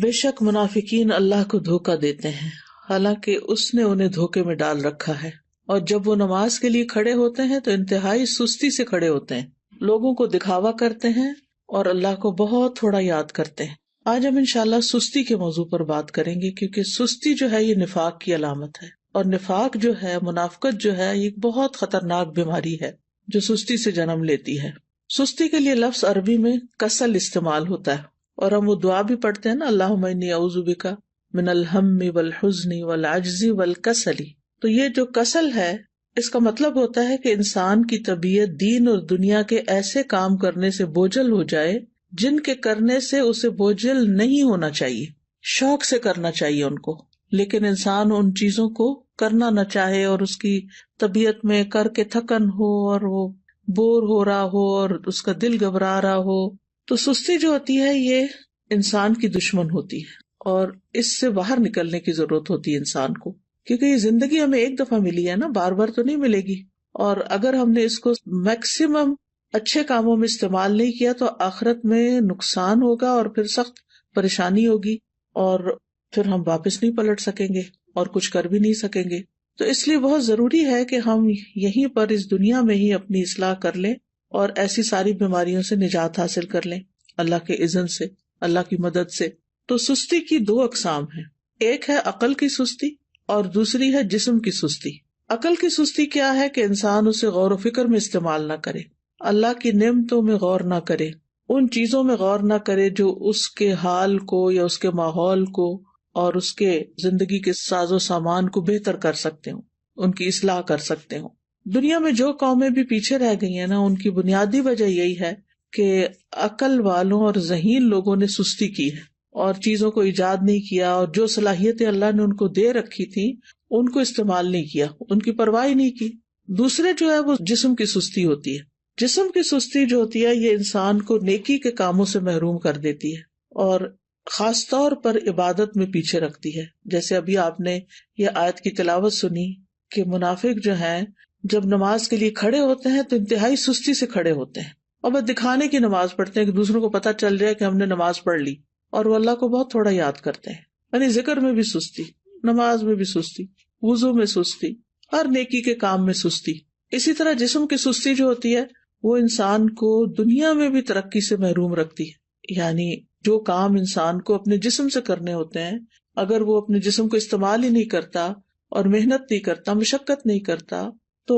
بے شک منافقین اللہ کو دھوکہ دیتے ہیں، حالانکہ اس نے انہیں دھوکے میں ڈال رکھا ہے، اور جب وہ نماز کے لیے کھڑے ہوتے ہیں تو انتہائی سستی سے کھڑے ہوتے ہیں، لوگوں کو دکھاوا کرتے ہیں اور اللہ کو بہت تھوڑا یاد کرتے ہیں۔ آج ہم انشاءاللہ سستی کے موضوع پر بات کریں گے، کیونکہ سستی جو ہے یہ نفاق کی علامت ہے، اور نفاق جو ہے، منافقت جو ہے، یہ بہت خطرناک بیماری ہے جو سستی سے جنم لیتی ہے۔ سستی کے لیے لفظ عربی میں کسل استعمال ہوتا ہے، اور ہم وہ دعا بھی پڑھتے ہیں نا، اللہم انی اعوذ بک من الہم والحزن والعجز والکسل۔ تو یہ جو کسل ہے، اس کا مطلب ہوتا ہے کہ انسان کی طبیعت دین اور دنیا کے ایسے کام کرنے سے بوجھل ہو جائے جن کے کرنے سے اسے بوجھل نہیں ہونا چاہیے، شوق سے کرنا چاہیے ان کو، لیکن انسان ان چیزوں کو کرنا نہ چاہے اور اس کی طبیعت میں کر کے تھکن ہو اور وہ بور ہو رہا ہو اور اس کا دل گھبرا رہا ہو۔ تو سستی جو ہوتی ہے یہ انسان کی دشمن ہوتی ہے، اور اس سے باہر نکلنے کی ضرورت ہوتی ہے انسان کو، کیونکہ یہ زندگی ہمیں ایک دفعہ ملی ہے نا، بار بار تو نہیں ملے گی، اور اگر ہم نے اس کو میکسیمم اچھے کاموں میں استعمال نہیں کیا تو آخرت میں نقصان ہوگا اور پھر سخت پریشانی ہوگی، اور پھر ہم واپس نہیں پلٹ سکیں گے اور کچھ کر بھی نہیں سکیں گے۔ تو اس لیے بہت ضروری ہے کہ ہم یہیں پر اس دنیا میں ہی اپنی اصلاح کر لیں اور ایسی ساری بیماریوں سے نجات حاصل کر لیں اللہ کے اذن سے، اللہ کی مدد سے۔ تو سستی کی دو اقسام ہیں، ایک ہے عقل کی سستی اور دوسری ہے جسم کی سستی۔ عقل کی سستی کیا ہے کہ انسان اسے غور و فکر میں استعمال نہ کرے، اللہ کی نعمتوں میں غور نہ کرے، ان چیزوں میں غور نہ کرے جو اس کے حال کو یا اس کے ماحول کو اور اس کے زندگی کے ساز و سامان کو بہتر کر سکتے ہوں، ان کی اصلاح کر سکتے ہوں۔ دنیا میں جو قومیں بھی پیچھے رہ گئی ہیں نا، ان کی بنیادی وجہ یہی ہے کہ عقل والوں اور ذہین لوگوں نے سستی کی ہے اور چیزوں کو ایجاد نہیں کیا، اور جو صلاحیتیں اللہ نے ان کو دے رکھی تھی ان کو استعمال نہیں کیا، ان کی پرواہ نہیں کی۔ دوسرے جو ہے وہ جسم کی سستی ہوتی ہے۔ جسم کی سستی جو ہوتی ہے یہ انسان کو نیکی کے کاموں سے محروم کر دیتی ہے اور خاص طور پر عبادت میں پیچھے رکھتی ہے۔ جیسے ابھی آپ نے یہ آیت کی تلاوت سنی کہ منافق جو ہیں جب نماز کے لیے کھڑے ہوتے ہیں تو انتہائی سستی سے کھڑے ہوتے ہیں، اور بس دکھانے کی نماز پڑھتے ہیں کہ دوسروں کو پتہ چل جائے کہ ہم نے نماز پڑھ لی، اور وہ اللہ کو بہت تھوڑا یاد کرتے ہیں۔ یعنی ذکر میں بھی سستی، نماز میں بھی سستی، وضو میں سستی، ہر نیکی کے کام میں سستی۔ اسی طرح جسم کی سستی جو ہوتی ہے وہ انسان کو دنیا میں بھی ترقی سے محروم رکھتی ہے۔ یعنی جو کام انسان کو اپنے جسم سے کرنے ہوتے ہیں، اگر وہ اپنے جسم کو استعمال ہی نہیں کرتا اور محنت نہیں کرتا، مشقت نہیں کرتا، تو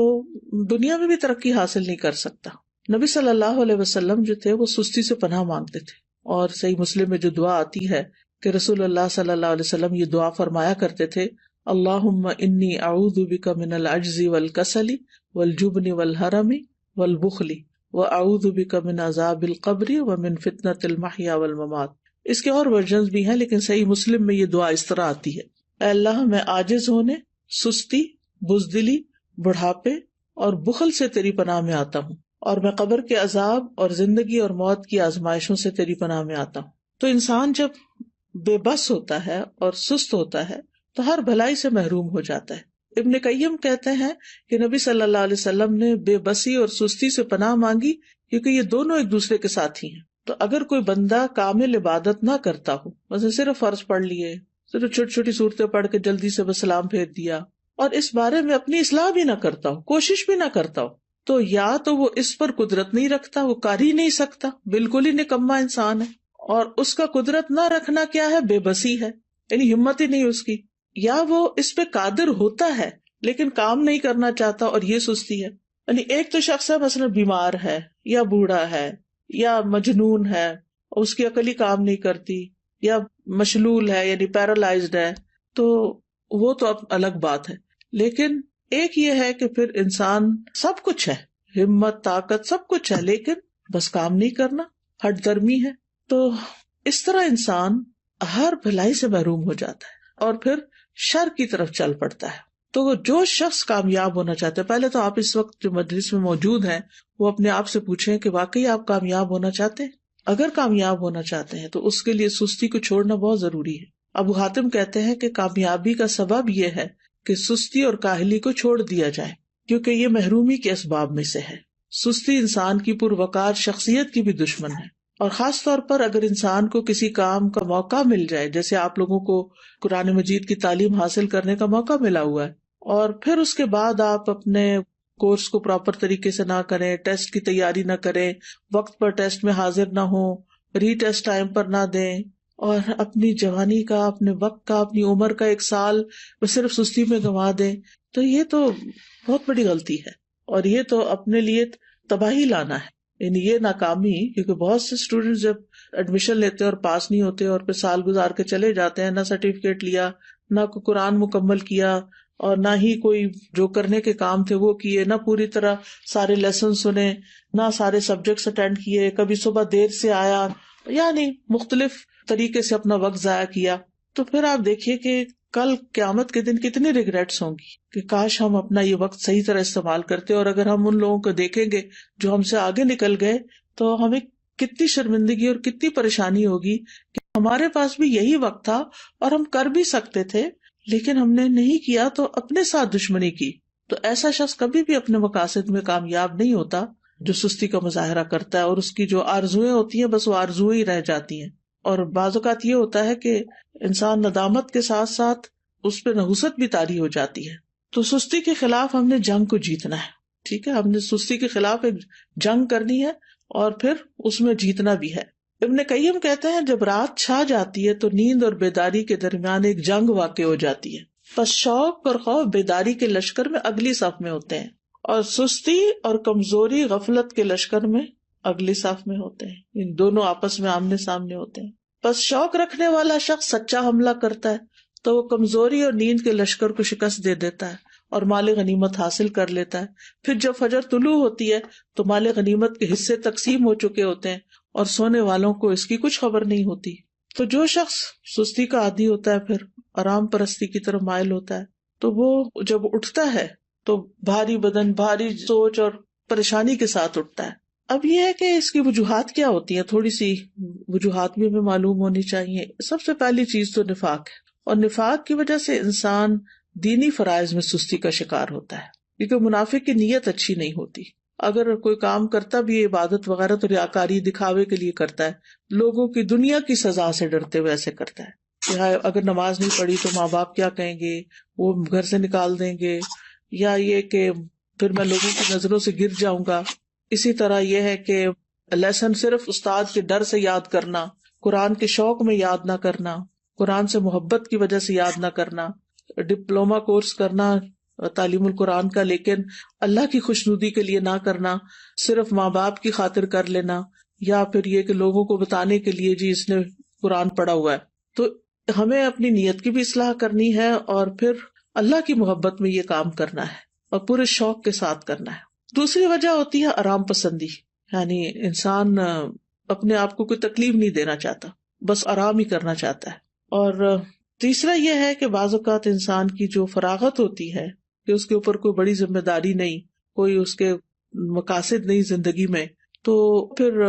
دنیا میں بھی ترقی حاصل نہیں کر سکتا۔ نبی صلی اللہ علیہ وسلم جو تھے وہ سستی سے پناہ مانگتے تھے، اور صحیح مسلم میں جو دعا آتی ہے کہ رسول اللہ صلی اللہ علیہ وسلم یہ دعا فرمایا کرتے تھے، اللہم انی اعوذ بک من العجز والکسل والجبن والحرم والبخل واعوذ بک من عذاب القبر ومن فتنۃ المحیا والممات۔ اس کے اور ورژنز بھی ہیں، لیکن صحیح مسلم میں یہ دعا اس طرح آتی ہے، اے اللہ میں عاجز ہونے، سستی، بزدلی، بڑھاپے اور بخل سے تیری پناہ میں آتا ہوں، اور میں قبر کے عذاب اور زندگی اور موت کی آزمائشوں سے تیری پناہ میں آتا ہوں۔ تو انسان جب بے بس ہوتا ہے اور سست ہوتا ہے تو ہر بھلائی سے محروم ہو جاتا ہے۔ ابن قیم کہتے ہیں کہ نبی صلی اللہ علیہ وسلم نے بے بسی اور سستی سے پناہ مانگی کیونکہ یہ دونوں ایک دوسرے کے ساتھی ہیں۔ تو اگر کوئی بندہ کامل عبادت نہ کرتا ہو، مثلا صرف فرض پڑھ لیے، صرف چھوٹی چھوٹی صورتیں پڑھ کے جلدی سے بس سلام پھیر دیا، اور اس بارے میں اپنی اصلاح بھی نہ کرتا ہو، کوشش بھی نہ کرتا ہو، تو یا تو وہ اس پر قدرت نہیں رکھتا، وہ کر ہی نہیں سکتا، بالکل ہی نکما انسان ہے، اور اس کا قدرت نہ رکھنا کیا ہے؟ بے بسی ہے، یعنی ہمت ہی نہیں اس کی، یا وہ اس پہ قادر ہوتا ہے لیکن کام نہیں کرنا چاہتا، اور یہ سستی ہے۔ یعنی ایک تو شخص ہے مثلا بیمار ہے یا بوڑھا ہے یا مجنون ہے، اس کی عقل ہی کام نہیں کرتی، یا مشلول ہے یعنی پیرالائزڈ ہے، تو وہ تو اب الگ بات ہے۔ لیکن ایک یہ ہے کہ پھر انسان سب کچھ ہے، ہمت، طاقت، سب کچھ ہے، لیکن بس کام نہیں کرنا، ہٹ درمی ہے، تو اس طرح انسان ہر بھلائی سے محروم ہو جاتا ہے اور پھر شر کی طرف چل پڑتا ہے۔ تو جو شخص کامیاب ہونا چاہتا ہے، پہلے تو آپ اس وقت جو مجلس میں موجود ہیں وہ اپنے آپ سے پوچھیں کہ واقعی آپ کامیاب ہونا چاہتے ہیں؟ اگر کامیاب ہونا چاہتے ہیں تو اس کے لیے سستی کو چھوڑنا بہت ضروری ہے۔ ابو حاتم کہتے ہیں کہ کامیابی کا سبب یہ ہے کہ سستی اور کاہلی کو چھوڑ دیا جائے، کیونکہ یہ محرومی کے اسباب میں سے ہے۔ سستی انسان کی پروقار شخصیت کی بھی دشمن ہے، اور خاص طور پر اگر انسان کو کسی کام کا موقع مل جائے، جیسے آپ لوگوں کو قرآن مجید کی تعلیم حاصل کرنے کا موقع ملا ہوا ہے، اور پھر اس کے بعد آپ اپنے کورس کو پراپر طریقے سے نہ کریں، ٹیسٹ کی تیاری نہ کریں، وقت پر ٹیسٹ میں حاضر نہ ہوں، ری ٹیسٹ ٹائم پر نہ دیں، اور اپنی جوانی کا، اپنے وقت کا، اپنی عمر کا 1 سال صرف سستی میں گنوا دیں، تو یہ تو بہت بڑی غلطی ہے، اور یہ تو اپنے لیے تباہی لانا ہے، یعنی یہ ناکامی. کیونکہ بہت سے اسٹوڈینٹس جب ایڈمیشن لیتے اور پاس نہیں ہوتے اور پھر سال گزار کے چلے جاتے ہیں، نہ سرٹیفکیٹ لیا، نہ کوئی قرآن مکمل کیا، اور نہ ہی کوئی جو کرنے کے کام تھے وہ کیے، نہ پوری طرح سارے لیسن سنے، نہ سارے سبجیکٹس اٹینڈ کیے، کبھی صبح دیر سے آیا، یعنی مختلف طریقے سے اپنا وقت ضائع کیا. تو پھر آپ دیکھیے کہ کل قیامت کے دن کتنی ریگریٹس ہوں گی کہ کاش ہم اپنا یہ وقت صحیح طرح استعمال کرتے. اور اگر ہم ان لوگوں کو دیکھیں گے جو ہم سے آگے نکل گئے تو ہمیں کتنی شرمندگی اور کتنی پریشانی ہوگی کہ ہمارے پاس بھی یہی وقت تھا اور ہم کر بھی سکتے تھے لیکن ہم نے نہیں کیا، تو اپنے ساتھ دشمنی کی. تو ایسا شخص کبھی بھی اپنے مقاصد میں کامیاب نہیں ہوتا جو سستی کا مظاہرہ کرتا ہے، اور اس کی جو آرزویں ہوتی ہیں بس وہ آرزویں ہی رہ جاتی ہیں. اور بعض اوقات یہ ہوتا ہے کہ انسان ندامت کے ساتھ ساتھ اس پہ نحوست بھی طاری ہو جاتی ہے. تو سستی کے خلاف ہم نے جنگ کو جیتنا ہے. ٹھیک ہے، ہم نے سستی کے خلاف ایک جنگ کرنی ہے اور پھر اس میں جیتنا بھی ہے. ابن قیم کہتے ہیں جب رات چھا جاتی ہے تو نیند اور بیداری کے درمیان ایک جنگ واقع ہو جاتی ہے. پس شوق اور خوف بیداری کے لشکر میں اگلی صف میں ہوتے ہیں، اور سستی اور کمزوری غفلت کے لشکر میں اگلی صف میں ہوتے ہیں. ان دونوں آپس میں آمنے سامنے ہوتے ہیں. پس شوق رکھنے والا شخص سچا حملہ کرتا ہے تو وہ کمزوری اور نیند کے لشکر کو شکست دے دیتا ہے اور مال غنیمت حاصل کر لیتا ہے. پھر جب فجر طلوع ہوتی ہے تو مال غنیمت کے حصے تقسیم ہو چکے ہوتے ہیں اور سونے والوں کو اس کی کچھ خبر نہیں ہوتی. تو جو شخص سستی کا عادی ہوتا ہے پھر آرام پرستی کی طرف مائل ہوتا ہے تو وہ جب اٹھتا ہے تو بھاری بدن، بھاری سوچ اور پریشانی کے ساتھ اٹھتا ہے. اب یہ ہے کہ اس کی وجوہات کیا ہوتی ہیں، تھوڑی سی وجوہات بھی ہمیں معلوم ہونی چاہیے. سب سے پہلی چیز تو نفاق ہے، اور نفاق کی وجہ سے انسان دینی فرائض میں سستی کا شکار ہوتا ہے، کیونکہ منافق کی نیت اچھی نہیں ہوتی. اگر کوئی کام کرتا بھی عبادت وغیرہ تو ریاکاری دکھاوے کے لیے کرتا ہے، لوگوں کی دنیا کی سزا سے ڈرتے ہوئے ایسے کرتا ہے کہ اگر نماز نہیں پڑھی تو ماں باپ کیا کہیں گے، وہ گھر سے نکال دیں گے، یا یہ کہ پھر میں لوگوں کی نظروں سے گر جاؤں گا. اسی طرح یہ ہے کہ لیسن صرف استاد کے ڈر سے یاد کرنا، قرآن کے شوق میں یاد نہ کرنا، قرآن سے محبت کی وجہ سے یاد نہ کرنا، ڈپلوما کورس کرنا تعلیم القرآن کا لیکن اللہ کی خوشنودی کے لیے نہ کرنا، صرف ماں باپ کی خاطر کر لینا، یا پھر یہ کہ لوگوں کو بتانے کے لیے جی اس نے قرآن پڑھا ہوا ہے. تو ہمیں اپنی نیت کی بھی اصلاح کرنی ہے اور پھر اللہ کی محبت میں یہ کام کرنا ہے اور پورے شوق کے ساتھ کرنا ہے. دوسری وجہ ہوتی ہے آرام پسندی، یعنی انسان اپنے آپ کو کوئی تکلیف نہیں دینا چاہتا، بس آرام ہی کرنا چاہتا ہے. اور تیسرا یہ ہے کہ بعض اوقات انسان کی جو فراغت ہوتی ہے کہ اس کے اوپر کوئی بڑی ذمہ داری نہیں، کوئی اس کے مقاصد نہیں زندگی میں، تو پھر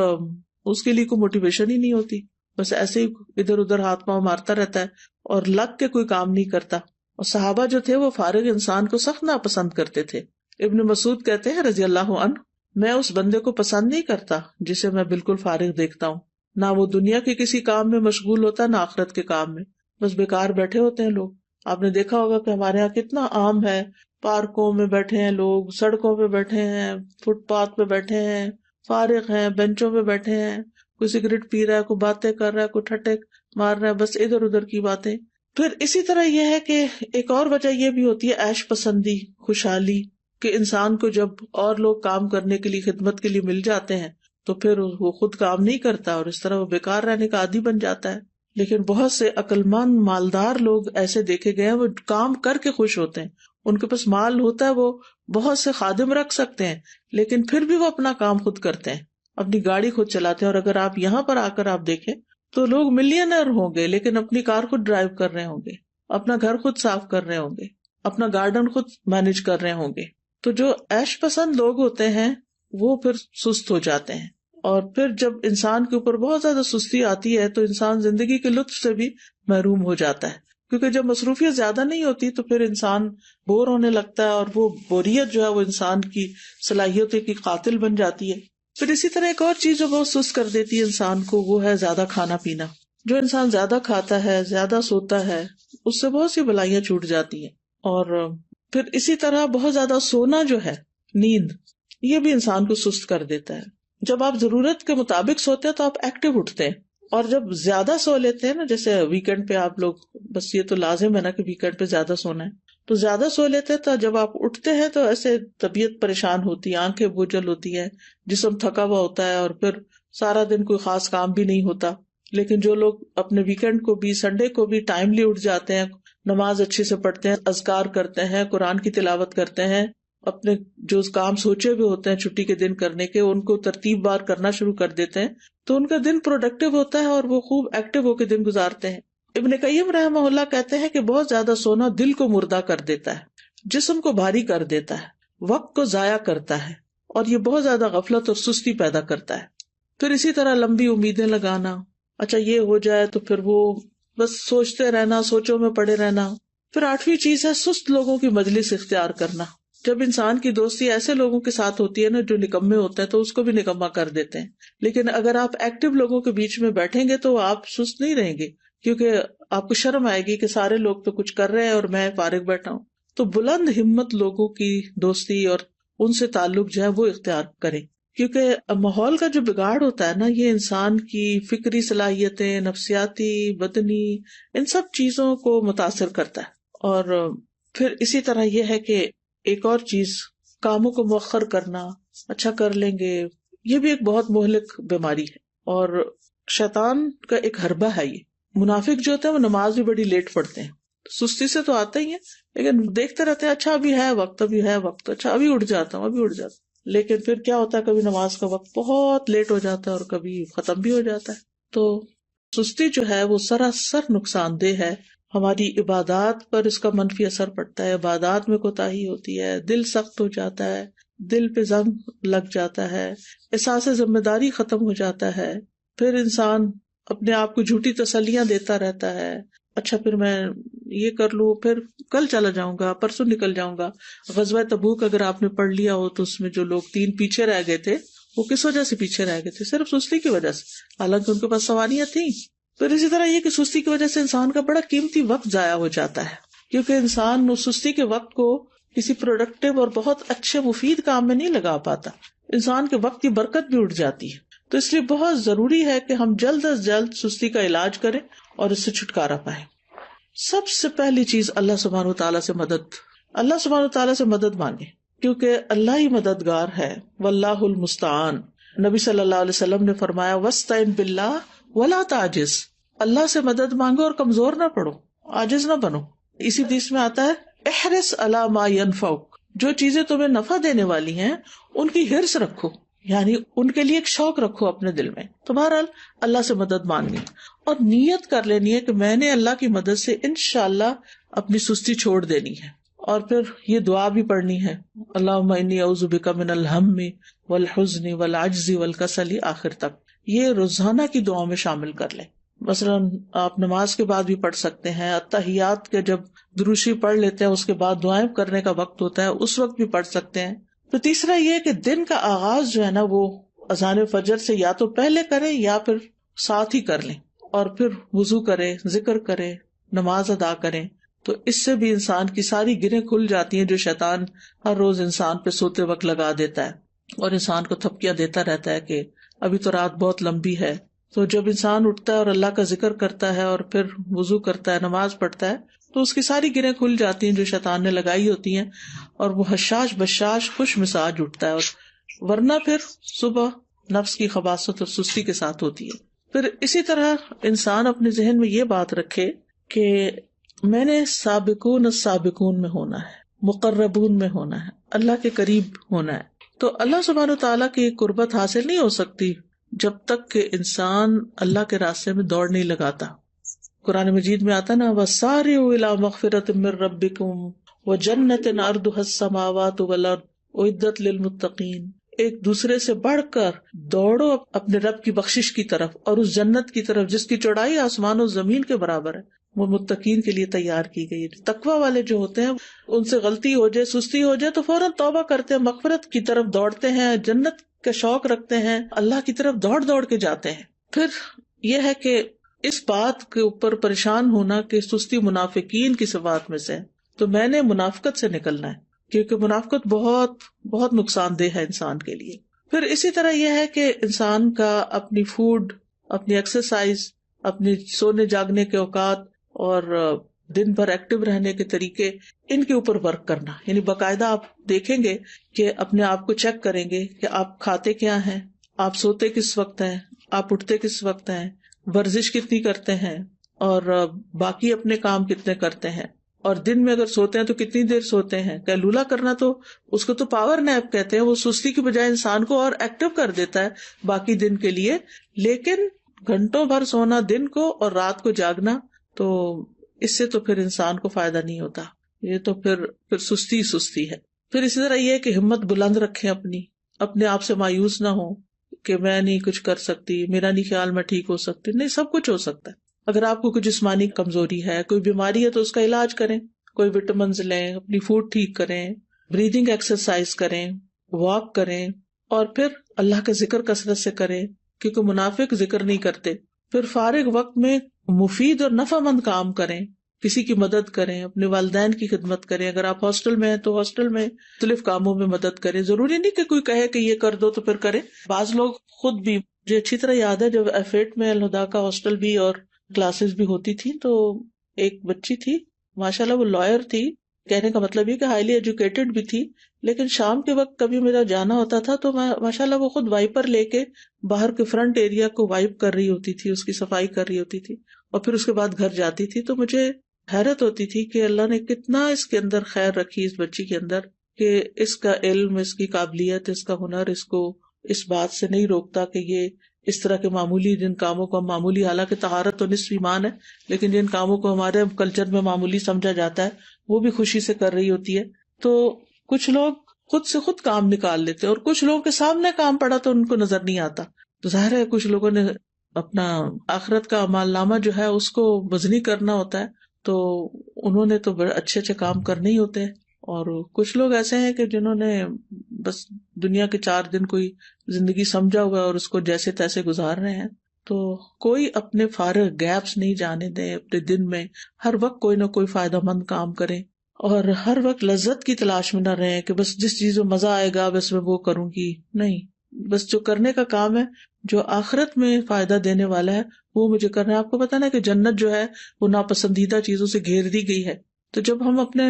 اس کے لیے کوئی موٹیویشن ہی نہیں ہوتی، بس ایسے ہی ادھر ادھر ہاتھ پاؤں مارتا رہتا ہے اور لگ کے کوئی کام نہیں کرتا. اور صحابہ جو تھے وہ فارغ انسان کو سخت ناپسند کرتے تھے. ابن مسعود کہتے ہیں رضی اللہ عنہ، میں اس بندے کو پسند نہیں کرتا جسے میں بالکل فارغ دیکھتا ہوں، نہ وہ دنیا کے کسی کام میں مشغول ہوتا نہ آخرت کے کام میں، بس بیکار بیٹھے ہوتے ہیں لوگ. آپ نے دیکھا ہوگا کہ ہمارے یہاں کتنا عام ہے، پارکوں میں بیٹھے ہیں لوگ، سڑکوں پہ بیٹھے ہیں، فٹ پاتھ پہ بیٹھے ہیں، فارغ ہیں، بینچوں پہ بیٹھے ہیں، کوئی سگریٹ پی رہا ہے، کوئی باتیں کر رہا ہے، کوئی ٹھٹے مار رہا ہے، بس ادھر ادھر کی باتیں. پھر اسی طرح یہ ہے کہ ایک اور وجہ یہ بھی ہوتی ہے عیش پسندی، خوشحالی، کہ انسان کو جب اور لوگ کام کرنے کے لیے، خدمت کے لیے مل جاتے ہیں تو پھر وہ خود کام نہیں کرتا اور اس طرح وہ بیکار رہنے کا عادی بن جاتا ہے. لیکن بہت سے عقل مند مالدار لوگ ایسے دیکھے گئے ہیں، وہ کام کر کے خوش ہوتے ہیں، ان کے پاس مال ہوتا ہے، وہ بہت سے خادم رکھ سکتے ہیں لیکن پھر بھی وہ اپنا کام خود کرتے ہیں، اپنی گاڑی خود چلاتے ہیں. اور اگر آپ یہاں پر آ کر آپ دیکھیں تو لوگ ملینئر ہوں گے لیکن اپنی کار خود ڈرائیو کر رہے ہوں گے، اپنا گھر خود صاف کر رہے ہوں گے، اپنا گارڈن خود مینج کر رہے ہوں گے. تو جو عیش پسند لوگ ہوتے ہیں وہ پھر سست ہو جاتے ہیں، اور پھر جب انسان کے اوپر بہت زیادہ سستی آتی ہے تو انسان زندگی کے لطف سے بھی محروم ہو جاتا ہے، کیونکہ جب مصروفیت زیادہ نہیں ہوتی تو پھر انسان بور ہونے لگتا ہے، اور وہ بوریت جو ہے وہ انسان کی صلاحیتوں کی قاتل بن جاتی ہے. پھر اسی طرح ایک اور چیز جو بہت سست کر دیتی ہے انسان کو، وہ ہے زیادہ کھانا پینا. جو انسان زیادہ کھاتا ہے، زیادہ سوتا ہے، اس سے بہت سی بلائیاں چھوٹ جاتی ہیں. اور پھر اسی طرح بہت زیادہ سونا جو ہے، نیند، یہ بھی انسان کو سست کر دیتا ہے. جب آپ ضرورت کے مطابق سوتے ہیں تو آپ ایکٹیو اٹھتے ہیں، اور جب زیادہ سو لیتے ہیں نا، جیسے ویکینڈ پہ آپ لوگ، بس یہ تو لازم ہے نا کہ ویکینڈ پہ زیادہ سونا ہے، تو زیادہ سو لیتے ہیں تو جب آپ اٹھتے ہیں تو ایسے طبیعت پریشان ہوتی ہے، آنکھیں بوجھل ہوتی ہے، جسم تھکا ہوا ہوتا ہے، اور پھر سارا دن کوئی خاص کام بھی نہیں ہوتا. لیکن جو لوگ اپنے ویکینڈ کو بھی، سنڈے کو بھی ٹائملی اٹھ جاتے ہیں، نماز اچھے سے پڑھتے ہیں، اذکار کرتے ہیں، قرآن کی تلاوت کرتے ہیں، اپنے جو کام سوچے ہوئے ہوتے ہیں چھٹی کے دن کرنے کے، ان کو ترتیب بار کرنا شروع کر دیتے ہیں، تو ان کا دن پروڈکٹیو ہوتا ہے اور وہ خوب ایکٹیو ہو کے دن گزارتے ہیں. ابن قیم رحمہ اللہ کہتے ہیں کہ بہت زیادہ سونا دل کو مردہ کر دیتا ہے، جسم کو بھاری کر دیتا ہے، وقت کو ضائع کرتا ہے، اور یہ بہت زیادہ غفلت اور سستی پیدا کرتا ہے. پھر اسی طرح لمبی امیدیں لگانا، اچھا یہ ہو جائے تو پھر وہ بس سوچتے رہنا، سوچوں میں پڑے رہنا. پھر 8ویں چیز ہے سست لوگوں کی مجلس اختیار کرنا. جب انسان کی دوستی ایسے لوگوں کے ساتھ ہوتی ہے نا جو نکمے ہوتے ہیں، تو اس کو بھی نکما کر دیتے ہیں. لیکن اگر آپ ایکٹیو لوگوں کے بیچ میں بیٹھیں گے تو آپ سست نہیں رہیں گے، کیونکہ آپ کو شرم آئے گی کہ سارے لوگ تو کچھ کر رہے ہیں اور میں فارغ بیٹھا ہوں. تو بلند ہمت لوگوں کی دوستی اور ان سے تعلق جو ہے وہ اختیار کریں، کیونکہ ماحول کا جو بگاڑ ہوتا ہے نا، یہ انسان کی فکری صلاحیتیں، نفسیاتی، بدنی، ان سب چیزوں کو متاثر کرتا ہے. اور پھر اسی طرح یہ ہے کہ ایک اور چیز، کاموں کو مؤخر کرنا، اچھا کر لیں گے، یہ بھی ایک بہت مہلک بیماری ہے اور شیطان کا ایک حربہ ہے. یہ منافق جو ہوتے ہیں وہ نماز بھی بڑی لیٹ پڑھتے ہیں، سستی سے تو آتے ہی ہیں، لیکن دیکھتے رہتے ہیں اچھا ابھی ہے وقت، ابھی ہے وقت، اچھا ابھی اٹھ جاتا ہوں، ابھی اٹھ جاتا ہوں. لیکن پھر کیا ہوتا ہے، کبھی نماز کا وقت بہت لیٹ ہو جاتا ہے اور کبھی ختم بھی ہو جاتا ہے. تو سستی جو ہے وہ سراسر نقصان دہ ہے. ہماری عبادات پر اس کا منفی اثر پڑتا ہے، عبادات میں کوتاہی ہوتی ہے، دل سخت ہو جاتا ہے، دل پہ زنگ لگ جاتا ہے، احساس ذمہ داری ختم ہو جاتا ہے. پھر انسان اپنے آپ کو جھوٹی تسلیاں دیتا رہتا ہے، اچھا پھر میں یہ کر لوں، پھر کل چلا جاؤں گا، پرسوں نکل جاؤں گا. غزوہ تبوک اگر آپ نے پڑھ لیا ہو تو اس میں جو لوگ 3 پیچھے رہ گئے تھے، وہ کس وجہ سے پیچھے رہ گئے تھے؟ صرف سستی کی وجہ سے، حالانکہ ان کے پاس سواریاں تھیں. پھر اسی طرح یہ کہ سستی کی وجہ سے انسان کا بڑا قیمتی وقت ضائع ہو جاتا ہے، کیونکہ انسان اس سستی کے وقت کو کسی پروڈکٹیو اور بہت اچھے مفید کام میں نہیں لگا پاتا، انسان کے وقت کی برکت بھی اٹھ جاتی ہے. تو اس لیے بہت ضروری ہے کہ ہم جلد از جلد سستی کا علاج کریں اور اس سے چھٹکارا پائیں. سب سے پہلی چیز اللہ سبحانہ و تعالیٰ سے مدد، اللہ سبحانہ و تعالیٰ سے مدد مانگے، کیونکہ اللہ ہی مددگار ہے. واللہ المستعان. نبی صلی اللہ علیہ وسلم نے فرمایا وَاسْتَعِن بِاللَّهِ وَلَا تَعْجِزْ. اللہ سے مدد مانگو اور کمزور نہ پڑو، عاجز نہ بنو. اسی حدیث میں آتا ہے احرص علی ما ينفعک، جو چیزیں تمہیں نفع دینے والی ہیں ان کی حرص رکھو، یعنی ان کے لیے ایک شوق رکھو اپنے دل میں. تو بہرحال اللہ سے مدد مانگنی اور نیت کر لینی ہے کہ میں نے اللہ کی مدد سے انشاءاللہ اپنی سستی چھوڑ دینی ہے. اور پھر یہ دعا بھی پڑھنی ہے، اللہم انی اعوذ بک من الہم والحزن والعجز والکسل، آخر تک. یہ روزانہ کی دعاؤں میں شامل کر لیں. مثلاً آپ نماز کے بعد بھی پڑھ سکتے ہیں، اتحیات کے جب دروشی پڑھ لیتے ہیں اس کے بعد دعائیں کرنے کا وقت ہوتا ہے اس وقت بھی پڑھ سکتے ہیں. تو تیسرا یہ کہ دن کا آغاز جو ہے نا وہ اذان فجر سے یا تو پہلے کریں یا پھر ساتھ ہی کر لیں، اور پھر وضو کریں، ذکر کریں، نماز ادا کریں. تو اس سے بھی انسان کی ساری گرہیں کھل جاتی ہیں جو شیطان ہر روز انسان پہ سوتے وقت لگا دیتا ہے اور انسان کو تھپکیاں دیتا رہتا ہے کہ ابھی تو رات بہت لمبی ہے. تو جب انسان اٹھتا ہے اور اللہ کا ذکر کرتا ہے اور پھر وضو کرتا ہے، نماز پڑھتا ہے، تو اس کی ساری گرہیں کھل جاتی ہیں جو شیطان نے لگائی ہوتی ہیں، اور وہ حشاش بشاش خوش مزاج اٹھتا ہے. اور ورنہ پھر صبح نفس کی خباثت اور سستی کے ساتھ ہوتی ہے. پھر اسی طرح انسان اپنے ذہن میں یہ بات رکھے کہ میں نے سابقون السابقون میں ہونا ہے، مقربون میں ہونا ہے، اللہ کے قریب ہونا ہے. تو اللہ سبحانہ وتعالیٰ کی قربت حاصل نہیں ہو سکتی جب تک کہ انسان اللہ کے راستے میں دوڑ نہیں لگاتا. قرآن مجید میں آتا نا وَسَارِعُوا إِلَىٰ مَغْفِرَةٍ مِّن رَّبِّكُمْ وَجَنَّةٍ عَرْضُهَا السَّمَاوَاتُ وَالْأَرْضُ أُعِدَّتْ لِلْمُتَّقِينَ. ایک دوسرے سے بڑھ کر دوڑو اپنے رب کی بخشش کی طرف اور اس جنت کی طرف جس کی چوڑائی آسمان و زمین کے برابر ہے، وہ متقین کے لیے تیار کی گئی ہے. تقوی والے جو ہوتے ہیں ان سے غلطی ہو جائے، سستی ہو جائے تو فوراً توبہ کرتے ہیں، مغفرت کی طرف دوڑتے ہیں، جنت کا شوق رکھتے ہیں، اللہ کی طرف دوڑ دوڑ کے جاتے ہیں. پھر یہ ہے کہ اس بات کے اوپر پریشان ہونا کہ سستی منافقین کی صفات میں سے ہے، تو میں نے منافقت سے نکلنا ہے، کیونکہ منافقت بہت بہت نقصان دہ ہے انسان کے لیے. پھر اسی طرح یہ ہے کہ انسان کا اپنی فوڈ، اپنی ایکسرسائز، اپنی سونے جاگنے کے اوقات اور دن بھر ایکٹیو رہنے کے طریقے، ان کے اوپر ورک کرنا. یعنی باقاعدہ آپ دیکھیں گے کہ اپنے آپ کو چیک کریں گے کہ آپ کھاتے کیا ہیں، آپ سوتے کس وقت ہیں، آپ اٹھتے کس وقت ہیں، ورزش کتنی کرتے ہیں، اور باقی اپنے کام کتنے کرتے ہیں، اور دن میں اگر سوتے ہیں تو کتنی دیر سوتے ہیں. قیلولہ کرنا تو اس کو تو پاور نیپ کہتے ہیں، وہ سستی کی بجائے انسان کو اور ایکٹیو کر دیتا ہے باقی دن کے لیے. لیکن گھنٹوں بھر سونا دن کو اور رات کو جاگنا، تو اس سے تو پھر انسان کو فائدہ نہیں ہوتا، یہ تو پھر سستی سستی ہے. پھر اسی طرح یہ کہ ہمت بلند رکھیں، اپنے آپ سے مایوس نہ ہو کہ میں نہیں کچھ کر سکتی، میرا نہیں خیال میں ٹھیک ہو سکتی. نہیں، سب کچھ ہو سکتا ہے. اگر آپ کو کوئی جسمانی کمزوری ہے، کوئی بیماری ہے، تو اس کا علاج کریں، کوئی وٹامنز لیں، اپنی فوڈ ٹھیک کریں، بریدنگ ایکسرسائز کریں، واک کریں، اور پھر اللہ کا ذکر کثرت سے کریں، کیونکہ منافق ذکر نہیں کرتے. پھر فارغ وقت میں مفید اور نفع مند کام کریں، کسی کی مدد کریں، اپنے والدین کی خدمت کریں. اگر آپ ہاسٹل میں ہیں تو ہاسٹل میں مختلف کاموں میں مدد کریں. ضروری نہیں کہ کوئی کہے کہ یہ کر دو تو پھر کریں. بعض لوگ خود بھی، مجھے اچھی طرح یاد ہے جب F8 میں الہدا کا ہاسٹل بھی اور کلاسز بھی ہوتی تھی، تو ایک بچی تھی، ماشاءاللہ وہ لائر تھی، کہنے کا مطلب یہ کہ ہائیلی ایجوکیٹڈ بھی تھی. لیکن شام کے وقت کبھی میرا جانا ہوتا تھا تو میں ماشاءاللہ وہ خود وائپر لے کے باہر کے فرنٹ ایریا کو وائپ کر رہی ہوتی تھی، اس کی صفائی کر رہی ہوتی تھی، اور پھر اس کے بعد گھر جاتی تھی. تو مجھے حیرت ہوتی تھی کہ اللہ نے کتنا اس کے اندر خیر رکھی اس بچی کے اندر، کہ اس کا علم، اس کی قابلیت، اس کا ہنر اس کو اس بات سے نہیں روکتا کہ یہ اس طرح کے معمولی جن کاموں کو ہم معمولی، حالانکہ طہارت تو نصف ایمان ہے، لیکن جن کاموں کو ہمارے کلچر میں معمولی سمجھا جاتا ہے وہ بھی خوشی سے کر رہی ہوتی ہے. تو کچھ لوگ خود سے خود کام نکال لیتے اور کچھ لوگوں کے سامنے کام پڑا تو ان کو نظر نہیں آتا. تو ظاہر ہے کچھ لوگوں نے اپنا آخرت کا اعمال نامہ جو ہے اس کو وزنی کرنا ہوتا ہے، تو انہوں نے تو بڑے اچھے اچھے کام کرنے ہی ہوتے ہیں. اور کچھ لوگ ایسے ہیں کہ جنہوں نے بس دنیا کے 4 دن کوئی زندگی سمجھا ہوا ہے اور اس کو جیسے تیسے گزار رہے ہیں. تو کوئی اپنے فارغ گیپس نہیں جانے دیں. اپنے دن میں ہر وقت کوئی نہ کوئی فائدہ مند کام کریں، اور ہر وقت لذت کی تلاش میں نہ رہیں کہ بس جس چیز میں مزہ آئے گا بس میں وہ کروں گی. نہیں، بس جو کرنے کا کام ہے، جو آخرت میں فائدہ دینے والا ہے، وہ مجھے کرنا ہے. آپ کو پتا نا کہ جنت جو ہے وہ ناپسندیدہ چیزوں سے گھیر دی گئی ہے. تو جب ہم اپنے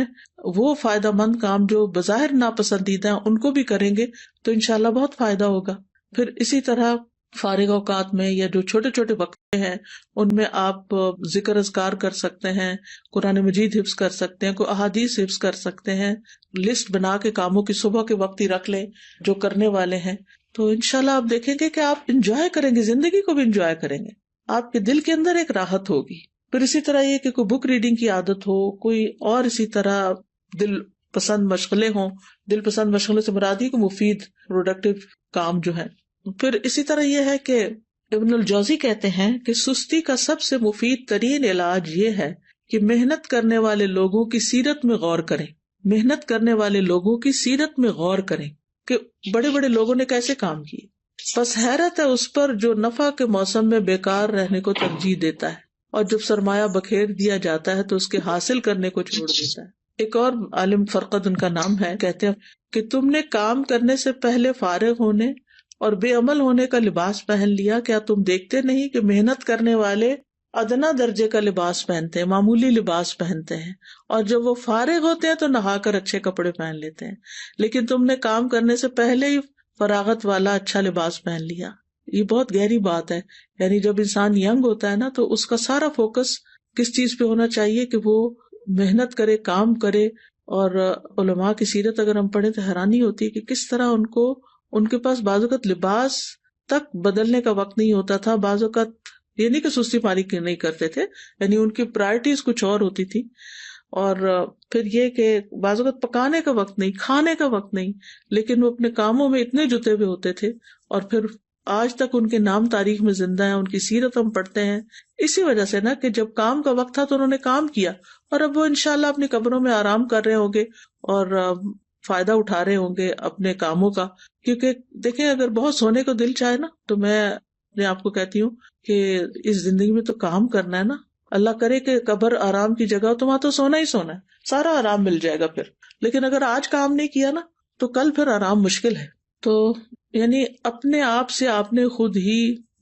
وہ فائدہ مند کام جو بظاہر ناپسندیدہ ہیں ان کو بھی کریں گے تو انشاءاللہ بہت فائدہ ہوگا. پھر اسی طرح فارغ اوقات میں یا جو چھوٹے چھوٹے وقت ہیں ان میں آپ ذکر اذکار کر سکتے ہیں، قرآن مجید حفظ کر سکتے ہیں، کوئی احادیث حفظ کر سکتے ہیں. لسٹ بنا کے کاموں کی صبح کے وقت ہی رکھ لیں جو کرنے والے ہیں. تو انشاءاللہ آپ دیکھیں گے کہ آپ انجوائے کریں گے، زندگی کو بھی انجوائے کریں گے، آپ کے دل کے اندر ایک راحت ہوگی. پھر اسی طرح یہ کہ کوئی بک ریڈنگ کی عادت ہو، کوئی اور اسی طرح دل پسند مشغلیں ہوں. دل پسند مشغلے سے مراد ہی کو مفید پروڈکٹیو کام جو ہے. پھر اسی طرح یہ ہے کہ ابن الجوزی کہتے ہیں کہ سستی کا سب سے مفید ترین علاج یہ ہے کہ محنت کرنے والے لوگوں کی سیرت میں غور کریں. محنت کرنے والے لوگوں کی سیرت میں غور کریں کہ بڑے بڑے لوگوں نے کیسے کام کیے. بس حیرت ہے اس پر جو نفع کے موسم میں بیکار رہنے کو ترجیح دیتا ہے، اور جب سرمایہ بکھیر دیا جاتا ہے تو اس کے حاصل کرنے کو چھوڑ دیتا ہے. ایک اور عالم فرقد ان کا نام ہے، کہتے ہیں کہ تم نے کام کرنے سے پہلے فارغ ہونے اور بے عمل ہونے کا لباس پہن لیا. کیا تم دیکھتے نہیں کہ محنت کرنے والے ادنا درجے کا لباس پہنتے ہیں، معمولی لباس پہنتے ہیں، اور جب وہ فارغ ہوتے ہیں تو نہا کر اچھے کپڑے پہن لیتے ہیں، لیکن تم نے کام کرنے سے پہلے ہی فراغت والا اچھا لباس پہن لیا. یہ بہت گہری بات ہے. یعنی جب انسان ینگ ہوتا ہے نا تو اس کا سارا فوکس کس چیز پہ ہونا چاہیے کہ وہ محنت کرے، کام کرے. اور علماء کی سیرت اگر ہم پڑھیں تو حیرانی ہوتی ہے کہ کس طرح ان کے پاس بعض اوقات لباس تک بدلنے کا وقت نہیں ہوتا تھا. بعض اوقات یہ نہیں کہ سستی پاری نہیں کرتے تھے، یعنی ان کی پرائرٹیز کچھ اور ہوتی تھی. اور پھر یہ کہ بعض اوقات پکانے کا وقت نہیں، کھانے کا وقت نہیں، لیکن وہ اپنے کاموں میں اتنے جتے ہوئے ہوتے تھے. اور پھر آج تک ان کے نام تاریخ میں زندہ ہیں، ان کی سیرت ہم پڑھتے ہیں اسی وجہ سے نا کہ جب کام کا وقت تھا تو انہوں نے کام کیا، اور اب وہ انشاءاللہ اپنی قبروں میں آرام کر رہے ہوں گے اور فائدہ اٹھا رہے ہوں گے اپنے کاموں کا. کیونکہ دیکھیں اگر بہت سونے کو دل چاہے نا تو میں اپنے آپ کو کہتی ہوں کہ اس زندگی میں تو کام کرنا ہے نا. اللہ کرے کہ قبر آرام کی جگہ ہو تو وہاں تو سونا ہی سونا ہے, سارا آرام مل جائے گا پھر. لیکن اگر آج کام نہیں کیا نا تو کل پھر آرام مشکل ہے. تو یعنی اپنے آپ سے آپ نے خود ہی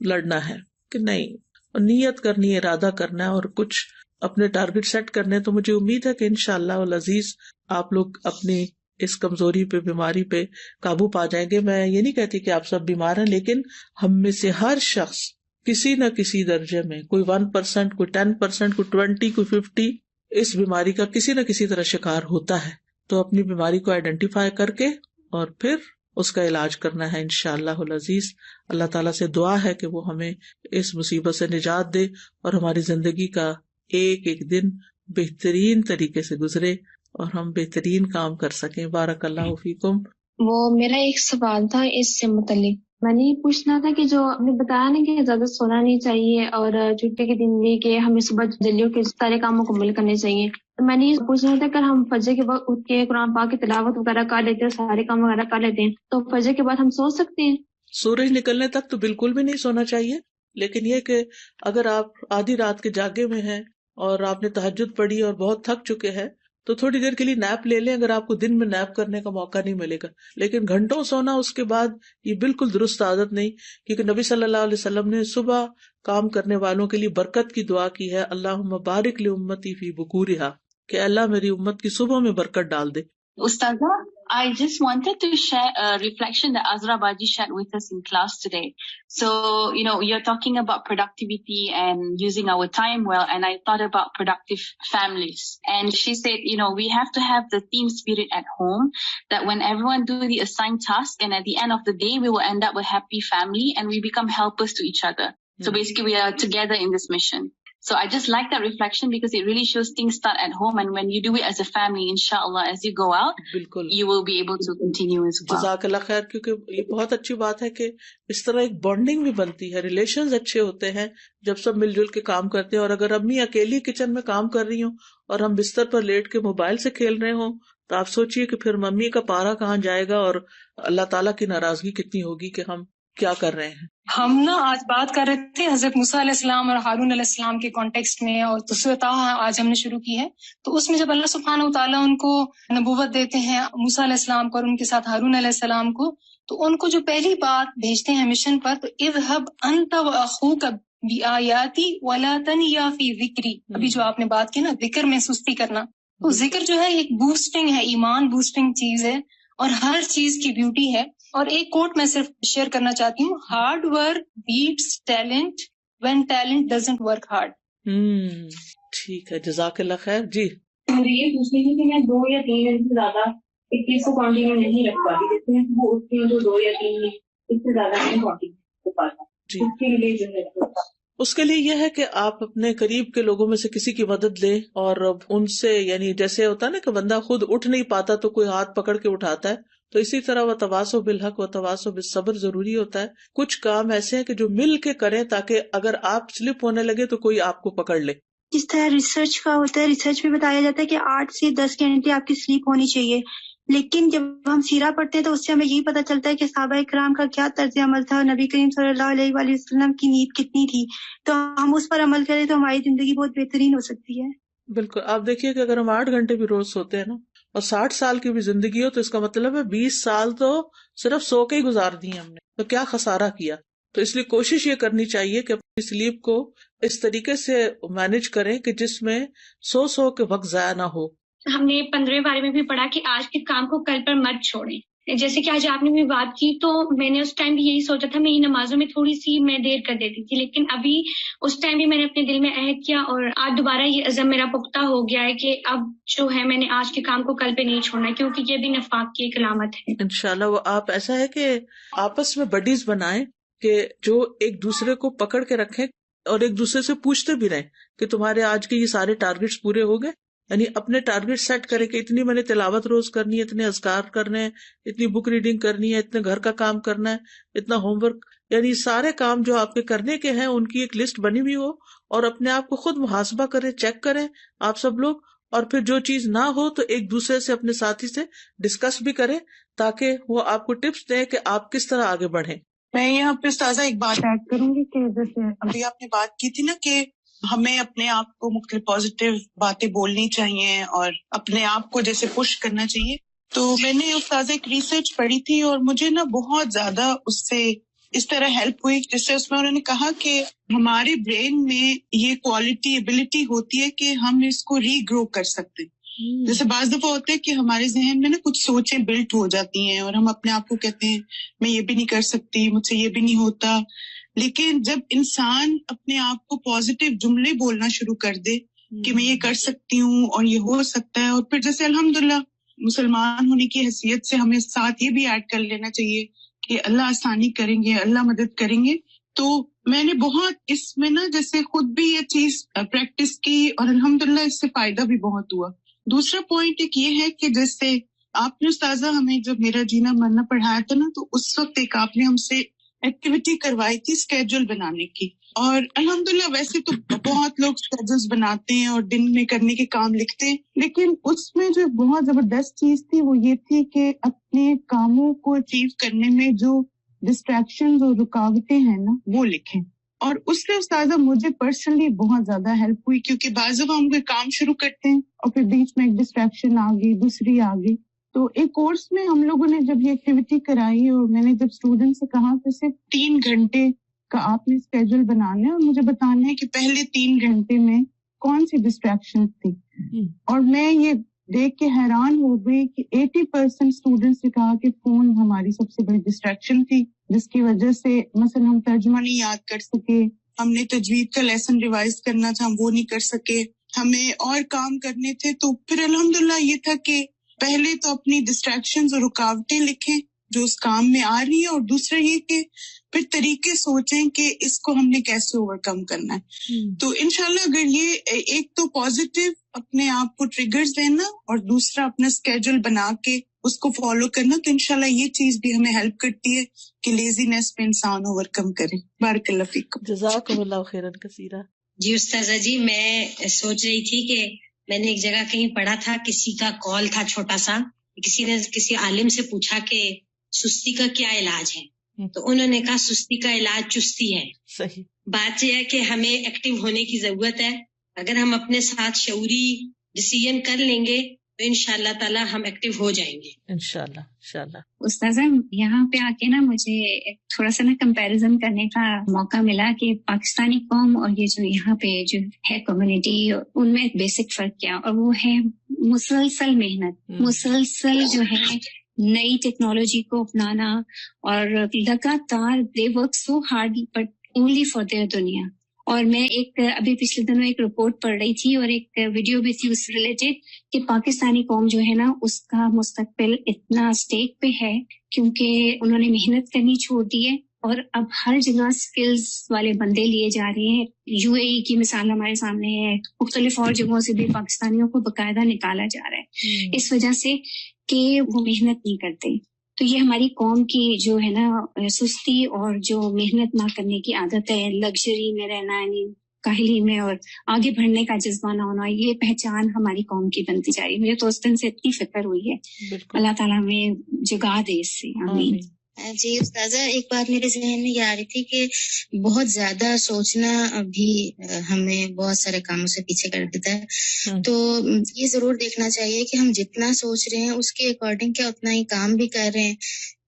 لڑنا ہے کہ نہیں, اور نیت کرنی ہے, ارادہ کرنا ہے, اور کچھ اپنے ٹارگٹ سیٹ کرنے. تو مجھے امید ہے کہ انشاءاللہ العزیز آپ لوگ اپنی اس کمزوری پہ, بیماری پہ قابو پا جائیں گے. میں یہ نہیں کہتی کہ آپ سب بیمار ہیں, لیکن ہم میں سے ہر شخص کسی نہ کسی درجے میں, کوئی 1%, کوئی 10%, کوئی 20, کوئی 50 اس بیماری کا کسی نہ کسی طرح شکار ہوتا ہے. تو اپنی بیماری کو آئیڈینٹیفائی کر کے اور پھر اس کا علاج کرنا ہے انشاءاللہ العزیز. اللہ تعالیٰ سے دعا ہے کہ وہ ہمیں اس مصیبت سے نجات دے اور ہماری زندگی کا ایک ایک دن بہترین طریقے سے گزرے اور ہم بہترین کام کر سکیں. بارک اللہ فیکم. وہ میرا ایک سوال تھا اس سے متعلق. میں نے یہ پوچھنا تھا کہ جو آپ نے بتایا نا کہ زیادہ سونا نہیں چاہیے اور چھٹی کے دن بھی کہ ہمیں صبح جلدی اٹھ کے سارے کام مکمل کرنے چاہیے. تو میں نے یہ پوچھنا تھا کہ ہم فجر کے وقت اٹھ کے قرآن پاک کی تلاوت وغیرہ کر لیتے ہیں, سارے کام وغیرہ کر لیتے ہیں, تو فجر کے بعد ہم سو سکتے ہیں؟ سورج نکلنے تک تو بالکل بھی نہیں سونا چاہیے, لیکن یہ کہ اگر آپ آدھی رات کے جاگے میں ہیں اور آپ نے تہجد پڑھی اور بہت تھک چکے ہیں تو تھوڑی دیر کے لیے نیپ لے لیں, اگر آپ کو دن میں نیپ کرنے کا موقع نہیں ملے گا. لیکن گھنٹوں سونا اس کے بعد یہ بالکل درست عادت نہیں, کیونکہ نبی صلی اللہ علیہ وسلم نے صبح کام کرنے والوں کے لیے برکت کی دعا کی ہے, اللہم بارک لامتی فی بکورہا, کہ اللہ میری امت کی صبح میں برکت ڈال دے. Ustaza, I just wanted to share a reflection that Azra Baji shared with us in class today. So, you're talking about productivity and using our time well, and I thought about productive families. And she said, we have to have the team spirit at home, that when everyone do the assigned task, and at the end of the day, we will end up a happy family and we become helpers to each other. So basically, we are together in this mission. So I just like that reflection because it really shows things start at home, and when you do it as a family, inshallah, as you go out, بالکل you will be able to continue as well. جزاک اللہ خیر, کیونکہ یہ بہت اچھی بات ہے کہ اس طرح ایک بانڈنگ بھی بنتی ہے, ریلیشنز اچھے ہوتے ہیں جب سب مل جل کے کام کرتے ہیں. اور اگر امی اکیلی کچن میں کام کر رہی ہوں اور ہم بستر پر لیٹ کے موبائل سے کھیل رہے ہوں تو آپ سوچئے کہ پھر ممی کا پارا کہاں جائے گا اور اللہ تعالیٰ کی ناراضگی کتنی ہوگی کہ ہم کیا کر رہے ہیں. ہم آج بات کر رہے تھے حضرت موسیٰ علیہ السلام اور ہارون علیہ السلام کے کانٹیکسٹ میں, اور سورۃ طٰہٰ آج ہم نے شروع کی ہے. تو اس میں جب اللہ سبحانہ وتعالیٰ ان کو نبوت دیتے ہیں, موسیٰ علیہ السلام کو اور ان کے ساتھ ہارون علیہ السلام کو, تو ان کو جو پہلی بات بھیجتے ہیں مشن پر, تو اذهب انت واخوک بآیاتی ولا تنیا فی ذکری. ابھی جو آپ نے بات کی نا ذکر میں سستی کرنا, تو ذکر جو ہے ایک بوسٹنگ ہے, ایمان بوسٹنگ چیز ہے اور ہر چیز کی بیوٹی ہے. اور ایک کوٹ میں صرف شیئر کرنا چاہتی ہوں, hard work beats talent when talent doesn't work hard. ٹھیک ہے, جزاک اللہ خیر. جی مجھے یہ پوچھنی تھی کہ میں 2 یا 3 منٹ سے زیادہ ایک چیز کو کنٹینیو نہیں رکھ پاتی, جیسے وہ اٹھتی ہوں تو 2 یا 3 منٹ اس سے زیادہ نہیں کنٹینیو کر پاتا. جی, اس کے لیے جو ہے اس کے لیے یہ ہے کہ آپ اپنے قریب کے لوگوں میں سے کسی کی مدد لیں اور ان سے, یعنی جیسے ہوتا ہے نا کہ بندہ خود اٹھ نہیں پاتا تو کوئی ہاتھ پکڑ کے اٹھاتا ہے, تو اسی طرح وتواصوا بالحق وتواصوا بالصبر ضروری ہوتا ہے. کچھ کام ایسے ہیں کہ جو مل کے کریں تاکہ اگر آپ سلپ ہونے لگے تو کوئی آپ کو پکڑ لے. جس طرح ریسرچ کا ہوتا ہے, ریسرچ میں بتایا جاتا ہے کہ 8 سے 10 گھنٹے آپ کی سلیپ ہونی چاہیے, لیکن جب ہم سیرہ پڑھتے ہیں تو اس سے ہمیں یہی پتہ چلتا ہے کہ صحابہ کرام کا کیا طرز عمل تھا, اور نبی کریم صلی اللہ علیہ وآلہ وسلم کی نیند کتنی تھی. تو ہم اس پر عمل کریں تو ہماری زندگی بہت بہترین ہو سکتی ہے. بالکل, آپ دیکھیے کہ اگر ہم 8 گھنٹے بھی روز سوتے ہیں نا اور 60 سال کی بھی زندگی ہو تو اس کا مطلب ہے 20 سال تو صرف سو کے ہی گزار دیے ہم نے, تو کیا خسارہ کیا. تو اس لیے کوشش یہ کرنی چاہیے کہ اپنی سلیپ کو اس طریقے سے مینج کریں کہ جس میں سو کے وقت ضائع نہ ہو. ہم نے 15 بارے میں بھی پڑھا کہ آج کے کام کو کل پر مت چھوڑیں. جیسے کہ آج آپ نے بھی بات کی تو میں نے اس ٹائم بھی یہی سوچا تھا, میری نمازوں میں تھوڑی سی میں دیر کر دیتی تھی, لیکن ابھی اس ٹائم بھی میں نے اپنے دل میں عہد کیا اور آج دوبارہ یہ عزم میرا پختہ ہو گیا ہے کہ اب جو ہے میں نے آج کے کام کو کل پہ نہیں چھوڑنا, کیونکہ یہ بھی نفاق کی ایک علامت ہے. انشاءاللہ وہ آپ ایسا ہے کہ آپس میں بڈیز بنائیں کہ جو ایک دوسرے کو پکڑ کے رکھیں اور ایک دوسرے سے پوچھتے بھی رہیں کہ تمہارے آج کے یہ سارے ٹارگٹس پورے ہو گئے. یعنی اپنے ٹارگٹ سیٹ کرے کہ اتنی میں نے تلاوت روز کرنی ہے, اتنے اذکار کرنے ہیں, اتنی بک ریڈنگ کرنی ہے, اتنے گھر کا کام کرنا ہے, اتنا ہوم ورک, یعنی سارے کام جو آپ کے کرنے کے ہیں ان کی ایک لسٹ بنی ہوئی ہو, اور اپنے آپ کو خود محاسبہ کریں, چیک کریں آپ سب لوگ, اور پھر جو چیز نہ ہو تو ایک دوسرے سے اپنے ساتھی سے ڈسکس بھی کریں تاکہ وہ آپ کو ٹپس دیں کہ آپ کس طرح آگے بڑھیں. میں یہاں پہ استاذہ ایک بات ایڈ کروں گی کہ جیسے ابھی آپ نے بات کی تھی نا کہ ہمیں اپنے آپ کو مختلف پازیٹیو باتیں بولنی چاہیے اور اپنے آپ کو جیسے پش کرنا چاہیے. تو میں نے استاذہ ایک ریسرچ پڑھی تھی اور مجھے نا بہت زیادہ اس سے اس طرح ہیلپ ہوئی، جس سے اس میں انہوں نے کہا کہ ہمارے برین میں یہ کوالٹی ایبلٹی ہوتی ہے کہ ہم اس کو ری گرو کر سکتے ہیں. جیسے بعض دفعہ ہوتا ہے کہ ہمارے ذہن میں نا کچھ سوچیں بلٹ ہو جاتی ہیں اور ہم اپنے آپ کو کہتے ہیں میں یہ بھی نہیں کر سکتی، مجھ سے یہ بھی نہیں ہوتا. لیکن جب انسان اپنے آپ کو پازیٹیو جملے بولنا شروع کر دے کہ میں یہ کر سکتی ہوں اور یہ ہو سکتا ہے، اور پھر جیسے الحمدللہ مسلمان ہونے کی حیثیت سے ہمیں ساتھ یہ بھی ایڈ کر لینا چاہیے کہ اللہ آسانی کریں گے، اللہ مدد کریں گے. تو میں نے بہت اس میں نا جیسے خود بھی یہ چیز پریکٹس کی اور الحمدللہ اس سے فائدہ بھی بہت ہوا. دوسرا پوائنٹ ایک یہ ہے کہ جیسے آپ نے استاذہ ہمیں جب میرا جینا مرنا پڑھایا تھا نا تو اس وقت ایک آپ نے ہم سے ایکٹیویٹی کروائی تھی اسکیڈول بنانے کی، اور الحمدللہ ویسے تو بہت لوگ اسکیڈولز بناتے ہیں اور دن میں کرنے کے کام لکھتے ہیں، لیکن اس میں جو بہت زبردست چیز تھی وہ یہ تھی کہ اپنے کاموں کو اچیو کرنے میں جو ڈسٹریکشنز اور رکاوٹیں ہیں نا وہ لکھیں. اور اس سے استاذہ مجھے پرسنلی بہت زیادہ ہیلپ ہوئی، کیونکہ بعض دفعہ ہم کوئی کام شروع کرتے ہیں اور پھر بیچ میں ایک ڈسٹریکشن آ گئی، دوسری آ گئی. تو ایک کورس میں ہم لوگوں نے جب یہ ایکٹیویٹی کرائی اور میں نے جب اسٹوڈنٹ سے کہا کہ صرف 3 گھنٹے کا آپ نے اسکیڈول بنانا ہے اور مجھے بتانا ہے کہ پہلے 3 گھنٹے میں کون سی ڈسٹریکشن تھی، اور میں یہ دیکھ کے حیران ہو گئی کہ 80% اسٹوڈنٹس نے کہا کہ فون ہماری سب سے بڑی ڈسٹریکشن تھی، جس کی وجہ سے مثلا ہم ترجمہ نہیں یاد کر سکے، ہم نے تجوید کا لیسن ریوائز کرنا تھا ہم وہ نہیں کر سکے، ہمیں اور کام کرنے تھے. تو پھر الحمدللہ یہ تھا کہ پہلے تو اپنی ڈسٹریکشنز اور رکاوٹیں لکھیں جو اس کام میں آ رہی ہیں، اور دوسرا یہ کہ پھر طریقے سوچیں کہ اس کو ہم نے کیسے اوور کم کرنا ہے. تو انشاءاللہ اگر یہ ایک تو پازیٹیو اپنے آپ کو ٹریگرز دینا اور دوسرا اپنا اسکیڈول بنا کے اس کو فالو کرنا، تو انشاءاللہ یہ چیز بھی ہمیں ہیلپ کرتی ہے کہ لیزینس پہ انسان اوور کم کرے. بارک اللہ فیکم. جزاکم اللہ خیرا کثیرا. جی استاذہ جی، میں سوچ رہی تھی کہ میں نے ایک جگہ کہیں پڑھا تھا، کسی کا کال تھا چھوٹا سا، کسی نے کسی عالم سے پوچھا کہ سستی کا کیا علاج ہے، تو انہوں نے کہا سستی کا علاج چستی ہے. صحیح بات یہ ہے کہ ہمیں ایکٹیو ہونے کی ضرورت ہے. اگر ہم اپنے ساتھ شعوری ڈیسیژن کر لیں گے تو انشاءاللہ تعالی ہم ایکٹیو ہو جائیں گے انشاءاللہ انشاءاللہ. استاذہ یہاں پہ آ کے نا مجھے تھوڑا سا نا کمپیریزن کرنے کا موقع ملا کہ پاکستانی قوم اور یہ جو یہاں پہ جو ہے کمیونٹی، ان میں ایک بیسک فرق کیا، اور وہ ہے مسلسل محنت، مسلسل جو ہے نئی ٹیکنالوجی کو اپنانا، اور لگاتار they work so hard but only for their دنیا. اور میں ایک ابھی پچھلے دنوں ایک رپورٹ پڑھ رہی تھی اور ایک ویڈیو بھی تھی اس سے ریلیٹڈ کہ پاکستانی قوم جو ہے نا اس کا مستقبل اتنا اسٹیک پہ ہے کیونکہ انہوں نے محنت کرنی چھوڑ دی ہے، اور اب ہر جگہ سکلز والے بندے لیے جا رہے ہیں. یو اے ای کی مثال ہمارے سامنے ہے، مختلف اور جگہوں سے بھی پاکستانیوں کو باقاعدہ نکالا جا رہا ہے اس وجہ سے کہ وہ محنت نہیں کرتے. تو یہ ہماری قوم کی جو ہے نا سستی اور جو محنت نہ کرنے کی عادت ہے، لگژری میں رہنا، یعنی کاہلی میں، اور آگے بڑھنے کا جذبہ نہ ہونا، یہ پہچان ہماری قوم کی بنتی جا رہی ہے. مجھے تو اس دن سے اتنی فکر ہوئی ہے. اللہ تعالیٰ ہمیں جگا دے اس سے، آمین. جی استاذہ، ایک بات میرے ذہن میں یہ آ رہی تھی کہ بہت زیادہ سوچنا بھی ہمیں بہت سارے کاموں سے پیچھے کر دیتا ہے. تو یہ ضرور دیکھنا چاہیے کہ ہم جتنا سوچ رہے ہیں اس کے اکارڈنگ کیا اتنا ہی کام بھی کر رہے ہیں،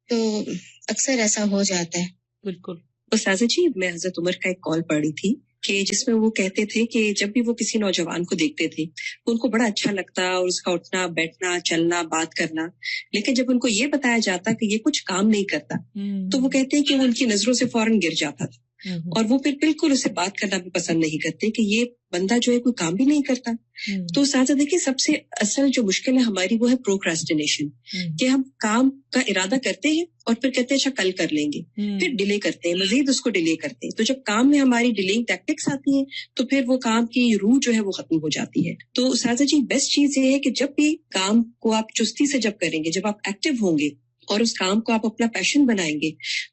تو اکثر ایسا ہو جاتا ہے. بالکل. استاذہ جی، میں حضرت عمر کا ایک کال پڑھی تھی کہ جس میں وہ کہتے تھے کہ جب بھی وہ کسی نوجوان کو دیکھتے تھے ان کو بڑا اچھا لگتا اور اس کا اٹھنا بیٹھنا چلنا بات کرنا، لیکن جب ان کو یہ بتایا جاتا کہ یہ کچھ کام نہیں کرتا تو وہ کہتے ہیں کہ وہ ان کی نظروں سے فوراً گر جاتا تھا، اور وہ پھر بالکل اسے بات کرنا بھی پسند نہیں کرتے کہ یہ بندہ جو ہے کوئی کام بھی نہیں کرتا. تو ساتھ دیکھیں سب سے اصل جو مشکل ہے ہماری وہ ہے پروکراسٹینیشن، کہ ہم کام کا ارادہ کرتے ہیں اور پھر کہتے ہیں اچھا کل کر لیں گے، پھر ڈیلے کرتے ہیں، مزید اس کو ڈیلے کرتے ہیں. تو جب کام میں ہماری ڈیلینگ ٹیکٹکس آتی ہیں تو پھر وہ کام کی روح جو ہے وہ ختم ہو جاتی ہے. تو ساتھ جی بیسٹ چیز یہ ہے کہ جب بھی کام کو آپ چستی سے جب کریں گے، جب آپ ایکٹیو ہوں گے اور اس کام کو آپ اپنا پیشن بنائیں گے.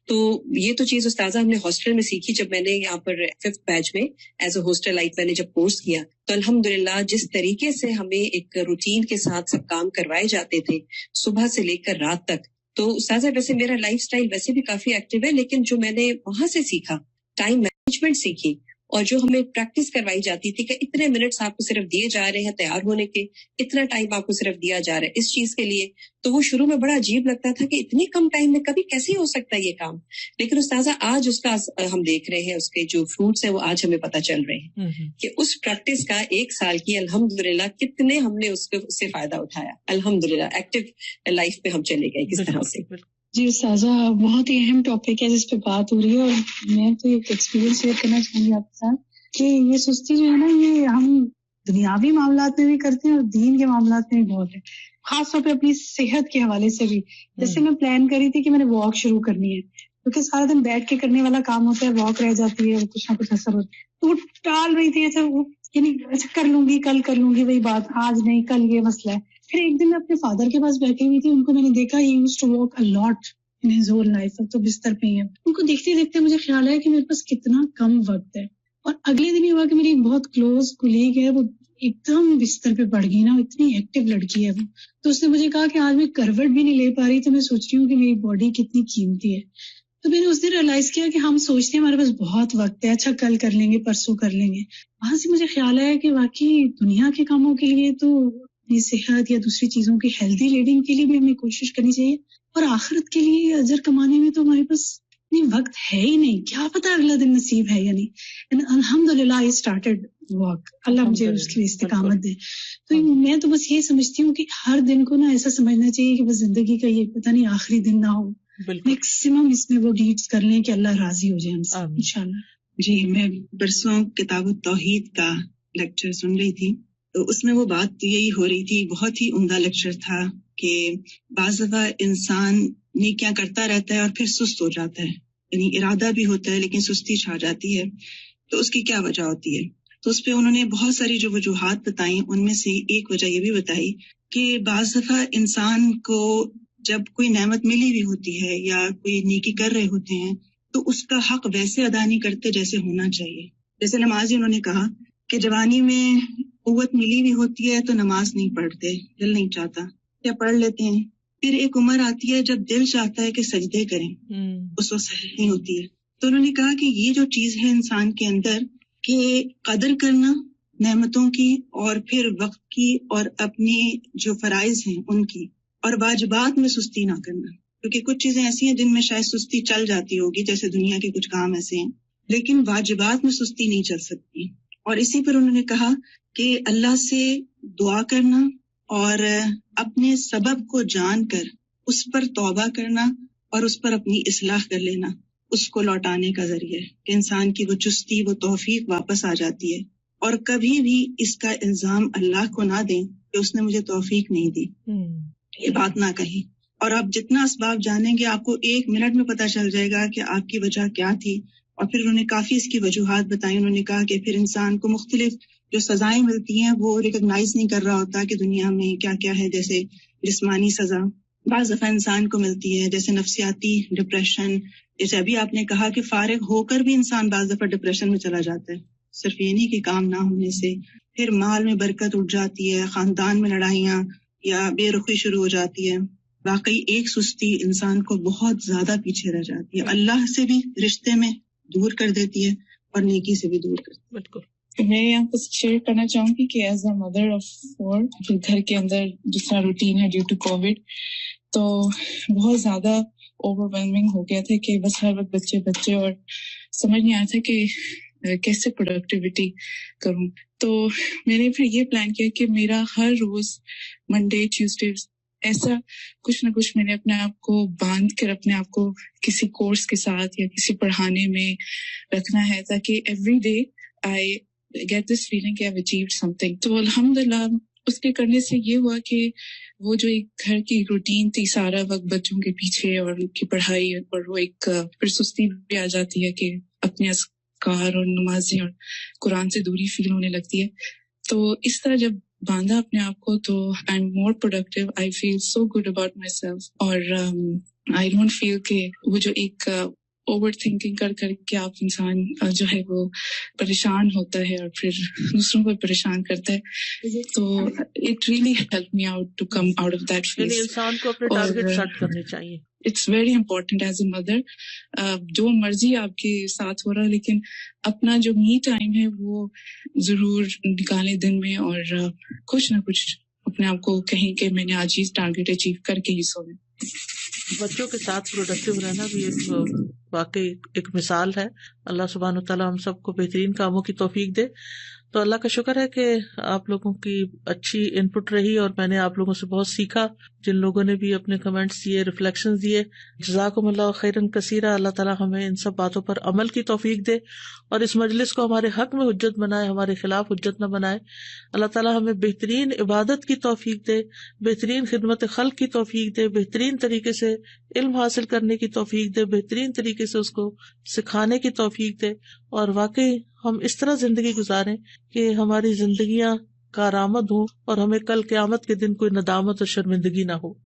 تو یہ تو چیز استاذہ ہم نے ہاسٹل میں سیکھی. جب میں نے یہاں پر 5th بیچ میں ایز اے ہاسٹل لائف میں نے جب کورس کیا تو الحمدللہ جس طریقے سے ہمیں ایک روٹین کے ساتھ سب کام کروائے جاتے تھے صبح سے لے کر رات تک. تو استاذہ ویسے میرا لائف سٹائل ویسے بھی کافی ایکٹیو ہے, لیکن جو میں نے وہاں سے سیکھا ٹائم مینجمنٹ سیکھی, اور جو ہمیں پریکٹس کروائی جاتی تھی کہ اتنے منٹس آپ کو صرف دیے جا رہے ہیں تیار ہونے کے, اتنا ٹائم آپ کو صرف دیا جا رہا ہے اس چیز کے لیے, تو وہ شروع میں بڑا عجیب لگتا تھا کہ اتنے کم ٹائم میں کبھی کیسے ہو سکتا ہے یہ کام. لیکن استاذہ آج اس کا ہم دیکھ رہے ہیں, اس کے جو فروٹس ہیں وہ آج ہمیں پتہ چل رہے ہیں کہ اس پریکٹس کا 1 سال کی الحمدللہ کتنے ہم نے اس سے فائدہ اٹھایا. الحمدللہ ایکٹیو لائف پہ ہم چلے گئے کس طرح سے. جی استاذہ, بہت ہی اہم ٹاپک ہے جس پہ بات ہو رہی ہے, اور میں تو ایک ایکسپیرینس شیئر کرنا چاہوں گی آپ کے ساتھ کہ یہ سستی جو ہے نا, یہ ہم دنیاوی معاملات میں بھی کرتے ہیں اور دین کے معاملات میں بھی بہت ہے, خاص طور پہ اپنی صحت کے حوالے سے بھی. جیسے میں پلان کری تھی کہ میں نے واک شروع کرنی ہے, کیونکہ سارا دن بیٹھ کے کرنے والا کام ہوتا ہے, واک رہ جاتی ہے, کچھ نہ کچھ اثر ہوتا ہے, تو وہ ٹال رہی تھی. اچھا کر لوں گی, کل کر لوں گی, وہی بات, آج نہیں کل, یہ مسئلہ ہے. پھر ایک دن میں اپنے فادر کے پاس بیٹھی ہوئی تھی, ان کو میں نے دیکھا ہی used to walk a lot in his whole life, اب تو بستر پہ ہی ہے. ان کو دیکھتے دیکھتے مجھے خیال ہے کہ میرے پاس کتنا کم وقت ہے. اور اگلے دن یہ ہوا کہ میری ایک بہت کلوز کولیگ ہے, وہ ایک دم بستر پہ پڑ گئی نا, اتنی ایکٹیو لڑکی ہے وہ, تو اس نے مجھے کہا کہ آج میں کروٹ بھی نہیں لے پا رہی, تو میں سوچ رہی ہوں کہ میری باڈی کتنی قیمتی ہے. تو میں نے اس دن ریئلائز کیا کہ ہم سوچتے ہیں ہمارے پاس بہت وقت ہے, اچھا کل کر لیں گے, پرسوں کر لیں گے. وہاں سے مجھے خیال آیا کہ واقعی دنیا کے کاموں کے لیے تو اپنی صحت یا دوسری چیزوں کی ہیلدی لیڈنگ کے لیے بھی ہمیں کوشش کرنی چاہیے, اور آخرت کے لیے اجر کمانے میں تو ہمارے پاس وقت ہے ہی نہیں. کیا پتا اگلا دن نصیب ہے یا نہیں. الحمدللہ آئی اسٹارٹڈ واک, اللہ مجھے اس کی استقامت دے. تو میں تو بس یہ سمجھتی ہوں کہ ہر دن کو نا ایسا سمجھنا چاہیے کہ بس زندگی کا یہ پتہ نہیں آخری دن نہ ہو, میکسیمم اس میں وہ ڈیڈز کر لیں کہ اللہ راضی ہو جائے ہم سے انشاءاللہ. جی, میں پرسوں کتاب التوحید کا لیکچر سن رہی تھی, تو اس میں وہ بات یہی ہو رہی تھی, بہت ہی عمدہ لیکچر تھا کہ بعض دفعہ انسان نیکیاں کرتا رہتا ہے اور پھر سست ہو جاتا ہے, یعنی ارادہ بھی ہوتا ہے لیکن سستی چھا جاتی ہے, تو اس کی کیا وجہ ہوتی ہے. تو اس پہ انہوں نے بہت ساری جو وجوہات بتائیں, ان میں سے ایک وجہ یہ بھی بتائی کہ بعض دفعہ انسان کو جب کوئی نعمت ملی ہوئی ہوتی ہے یا کوئی نیکی کر رہے ہوتے ہیں تو اس کا حق ویسے ادا نہیں کرتے جیسے ہونا چاہیے. جیسے نمازی انہوں نے کہا کہ جوانی میں قوت ملی ہوئی ہوتی ہے تو نماز نہیں پڑھتے, دل نہیں چاہتا, یا پڑھ لیتے ہیں. پھر ایک عمر آتی ہے جب دل چاہتا ہے کہ سجدے کریں, اس وقت سجدے نہیں ہوتی ہے. تو انہوں نے کہا کہ یہ جو چیز ہے انسان کے اندر کہ قدر کرنا نعمتوں کی, اور پھر وقت کی, اور اپنی جو فرائض ہیں ان کی, اور واجبات میں سستی نہ کرنا. کیونکہ کچھ چیزیں ایسی ہیں جن میں شاید سستی چل جاتی ہوگی, جیسے دنیا کے کچھ کام ایسے ہیں, لیکن واجبات میں سستی نہیں چل سکتی. اور اسی پر انہوں نے کہا کہ اللہ سے دعا کرنا اور اپنے سبب کو جان کر اس پر توبہ کرنا اور اس پر اپنی اصلاح کر لینا, اس کو لوٹانے کا ذریعہ ہے کہ انسان کی وہ چستی, وہ توفیق واپس آ جاتی ہے. اور کبھی بھی اس کا الزام اللہ کو نہ دیں کہ اس نے مجھے توفیق نہیں دی, یہ بات نہ کہیں. اور آپ جتنا اسباب جانیں گے آپ کو 1 منٹ میں پتہ چل جائے گا کہ آپ کی وجہ کیا تھی. اور پھر انہوں نے کافی اس کی وجوہات بتائی. انہوں نے کہا کہ پھر انسان کو مختلف جو سزائیں ملتی ہیں وہ ریکگنائز نہیں کر رہا ہوتا کہ دنیا میں کیا کیا ہے. جیسے جسمانی سزا بعض دفعہ انسان کو ملتی ہے, جیسے نفسیاتی ڈپریشن. جیسے ابھی آپ نے کہا کہ فارغ ہو کر بھی انسان بعض دفعہ ڈپریشن میں چلا جاتا ہے, صرف یہ نہیں کہ کام نہ ہونے سے. پھر مال میں برکت اٹھ جاتی ہے, خاندان میں لڑائیاں یا بے رخی شروع ہو جاتی ہے. واقعی ایک سستی انسان کو بہت زیادہ پیچھے رہ جاتی ہے, اللہ سے بھی رشتے میں دور کر دیتی ہے اور نیکی سے بھی دور کرتی ہے. بالکل. میں یہاں پر شیئر کرنا چاہوں گی کہ ایز اے مدر آف 4 گھر کے اندر جس طرح روٹین ہے ڈیو ٹو کووڈ, تو بہت زیادہ اوور ویلمنگ ہو گیا تھا کہ بس ہر وقت بچے اور سمجھ نہیں آیا تھا کہ کیسے پروڈکٹیوٹی کروں. تو میں نے پھر یہ پلان کیا کہ میرا ہر روز منڈے ٹیوزڈے ایسا کچھ نہ کچھ میں نے اپنے آپ کو باندھ کر اپنے آپ کو کسی کورس کے ساتھ یا کسی پڑھانے میں رکھنا ہے, تاکہ every day I get this feeling کہ I've achieved something. تو الحمدللہ اس کے کرنے سے یہ ہوا کہ وہ جو ایک گھر کی روٹین تھی, سارا وقت بچوں کے پیچھے اور ان کی پڑھائی, اور وہ ایک پھر سستی بھی آ جاتی ہے کہ اپنے اذکار اور نمازیں اور قرآن سے دوری فیل ہونے لگتی ہے. تو اس طرح جب باندھا اپنے آپ کو تو I am more productive, I feel so good about myself, اور آئی ڈونٹ فیل کہ وہ جو ایک اوور تھنکنگ کر کے آپ انسان جو ہے وہ پریشان ہوتا ہے اور پھر دوسروں کو پریشان کرتا ہے. تو it really help me out to come out of that phase. یعنی انسان کو اپنے ٹارگیٹ سیٹ کرنے چاہیے. It's very important as a matter. جو مرضی آپ کے ساتھ ہو رہا ہے لیکن اپنا جو می ٹائم ہے وہ ضرور نکالیں دن میں, اور کچھ نہ کچھ اپنے آپ کو کہیں کہ میں نے آج یہ ٹارگیٹ اچیو کر کے ہی سونا. بچوں کے ساتھ پروڈکٹیو رہنا بھی ایک واقعی ایک مثال ہے. اللہ سبحانہ وتعالیٰ ہم سب کو بہترین کاموں کی توفیق دے. تو اللہ کا شکر ہے کہ آپ لوگوں کی اچھی ان پٹ رہی اور میں نے آپ لوگوں سے بہت سیکھا. جن لوگوں نے بھی اپنے کمنٹس دیے, ریفلیکشنز دیے, جزاکم اللہ خیرن کثیرا. اللہ تعالیٰ ہمیں ان سب باتوں پر عمل کی توفیق دے اور اس مجلس کو ہمارے حق میں حجت بنائے, ہمارے خلاف حجت نہ بنائے. اللہ تعالیٰ ہمیں بہترین عبادت کی توفیق دے, بہترین خدمت خلق کی توفیق دے, بہترین طریقے سے علم حاصل کرنے کی توفیق دے, بہترین طریقے سے اس کو سکھانے کی توفیق دے, اور واقعی ہم اس طرح زندگی گزاریں کہ ہماری زندگیاں کارآمد ہوں اور ہمیں کل قیامت کے دن کوئی ندامت اور شرمندگی نہ ہو.